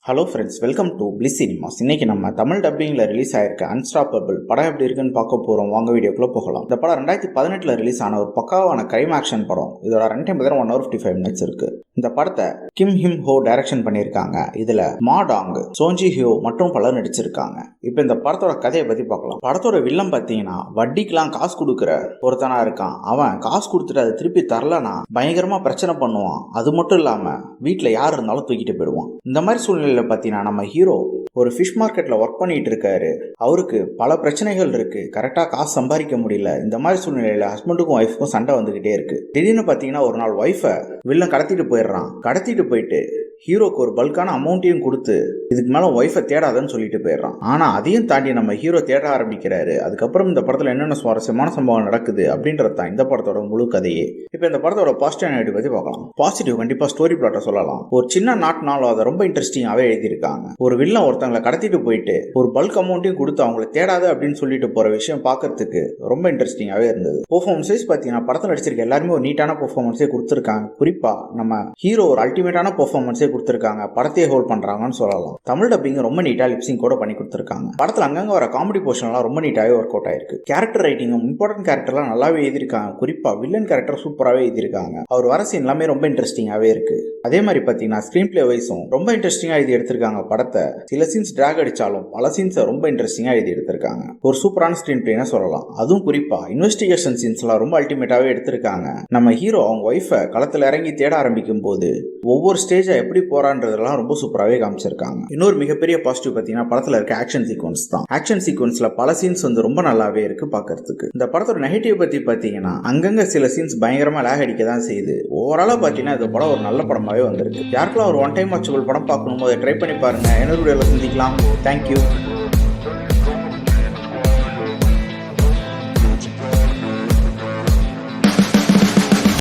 Hello friends, welcome to bliss cinemas. இன்னைக்கு நம்ம Tamil டப்பிங்கில் release ஆயிருக்க அன்ஸ்டாப்பபிள் படம் எப்படி இருக்குன்னு பார்க்க போகிறோம். வாங்க வீடியோக்குள்ளே போகலாம். இந்த படம் 2018 ரிலீஸ் ஆன ஒரு பக்காவான கிரைம் ஆக்ஷன் படம். இதோட ரன் டைம் 1:55 மினிட்ஸ் இருக்கு. இந்த படத்தை கிம் ஹிம் ஹோ டைரக்ஷன் பண்ணியிருக்காங்க. இதுல மா டாங், சோஞ்சி ஹியோ மற்றும் பலர் நடிச்சிருக்காங்க. இப்போ இந்த படத்தோட கதையை பத்தி பார்க்கலாம். படத்தோட வில்லன் பார்த்தீங்கன்னா வட்டிக்கெல்லாம் காசு கொடுக்குற ஒருத்தனா இருக்கான். அவன் காசு கொடுத்துட்டு அதை திருப்பி தரலனா பயங்கரமா பிரச்சனை பண்ணுவான். அது மட்டும் இல்லாம வீட்டில் யார் இருந்தாலும் தூக்கிட்டு போயிடுவான். இந்த மாதிரி சூழ்நிலையில பார்த்தீங்கன்னா நம்ம ஹீரோ ஒரு ஃபிஷ் மார்க்கெட்ல ஒர்க் பண்ணிட்டு இருக்காரு. அவருக்கு பல பிரச்சனைகள் இருக்கு. கரெக்டா காசு சம்பாதிக்க முடியல. இந்த மாதிரி சூழ்நிலையில ஹஸ்பண்டுக்கும் ஒய்ஃபுக்கும் சண்டை வந்துகிட்டே இருக்கு. திடீர்னு பார்த்தீங்கன்னா ஒரு நாள் ஒய்ஃபை வில்லன் கடத்திட்டு போயிடுறான். கடத்திட்டு போயிட்டு ஹீரோக்கு ஒரு பல்கான அமௌண்ட்டையும் கொடுத்து இதுக்கு மேல ஒய்ஃபை தேடாதன்னு சொல்லிட்டு போயிடுறான். ஆனா அதையும் தாண்டி நம்ம ஹீரோ தேட ஆரம்பிக்கிறாரு. அதுக்கப்புறம் இந்த படத்துல என்னென்ன சுவாரஸ்யமான சம்பவம் நடக்குது அப்படின்றது தான் இந்த படத்தோட முழு கதையே. இப்போ இந்த படத்தோட பாசிட்டிவ் நெகட்டிவ் பத்தி பார்க்கலாம். பாசிட்டிவ் கண்டிப்பா ஸ்டோரி பிளாட்டை சொல்லலாம். ஒரு சின்ன நாட்னாலும் அதை ரொம்ப இன்ட்ரெஸ்டிங்காவே எழுதியிருக்காங்க. ஒரு வில்லன் ஒருத்தங்களை கடத்திட்டு போயிட்டு ஒரு பல்க் அமௌண்ட்டையும் கொடுத்து அவங்களை தேடாது அப்படின்னு சொல்லிட்டு போற விஷயம் பார்க்கறதுக்கு ரொம்ப இன்ட்ரெஸ்டிங்காவே இருந்தது. பெர்ஃபார்மன்ஸ் பார்த்தீங்கன்னா படத்தில் நடிச்சிருக்க எல்லாருமே ஒரு நீட்டான பெர்ஃபார்மன்ஸே கொடுத்துருக்காங்க. குறிப்பா நம்ம ஹீரோ ஒரு அல்டிமேட்டான பெர்ஃபார்மன்ஸே கொடுத்திருக்காங்க. படத்தையே ஹோல்ட் பண்றாங்கன்னு சொல்லலாம். தமிழ் டப்பிங் ரொம்ப நீட்டா லிப்சிங் கூட பண்ணி கொடுத்திருக்காங்க. படத்துல அங்கங்க வர காமெடி போர்ஷன் எல்லாம் ரொம்ப நீட்டாவே ஒர்க் அவுட் ஆயிருக்கு. கேரக்டர் ரைட்டிங்கும் இம்பார்ட்டன்ட் கேரக்டர்லாம் நல்லாவே எழுதிருக்காங்க. குறிப்பா வில்லன் கேரக்டர் சூப்பராகவே எழுதிருக்காங்க. அவர் வர சீன் எல்லாமே ரொம்ப இன்ட்ரெஸ்டிங்காவே இருக்கு. அதே மாதிரி பாத்தீங்கன்னா ஸ்கிரீன் பிளே வைஸும் ரொம்ப இன்ட்ரெஸ்டிங்கா எழுதி எடுத்திருக்காங்க. படத்தை சில சீன்ஸ் டிராக் அடிச்சாலும் பல சீன்ஸ் ரொம்ப இன்ட்ரெஸ்டிங்கா எழுதி எடுத்திருக்காங்க. ஒரு சூப்பரான ஸ்கிரீன் பிளேன்னு சொல்லலாம். அதுவும் குறிப்பா இன்வெஸ்டிகேஷன் சீன்ஸ் எல்லாம் ரொம்ப அல்டிமேட்டாவே எடுத்திருக்காங்க. நம்ம ஹீரோ அவங்க ஒய்ஃபை களத்துல இறங்கி தேட ஆரம்பிக்கும் போது ஒவ்வொரு ஸ்டேஜா எப்படி போறான்றதெல்லாம் ரொம்ப சூப்பராகவே காமிச்சிருக்காங்க. இன்னொரு மிகப்பெரிய பாசிட்டிவ் பார்த்தீங்கன்னா படத்துல இருக்க ஆக்ஷன் சீக்வன்ஸ் தான். ஆக்ஷன் சீக்வன்ஸ்ல பல சீன்ஸ் ரொம்ப நல்லாவே இருக்கு பார்க்கறதுக்கு. இந்த படத்தோட நெகட்டிவ் பத்தி பார்த்தீங்கன்னா அங்கங்க சில சீன்ஸ் பயங்கரமா லேக் அடிக்க தான் செய்யுது. ஓவராலா பார்த்தீங்கன்னா இந்த படம் ஒரு நல்ல படமாவே வந்திருக்கு. யாருக்கெல்லாம் ஒரு ஒன் டைம் வாட்சபிள் படம் பார்க்கணும் போது ட்ரை பண்ணி பாருங்க. இன்னொரு வீடியோல சந்திக்கலாம். தேங்க்யூ.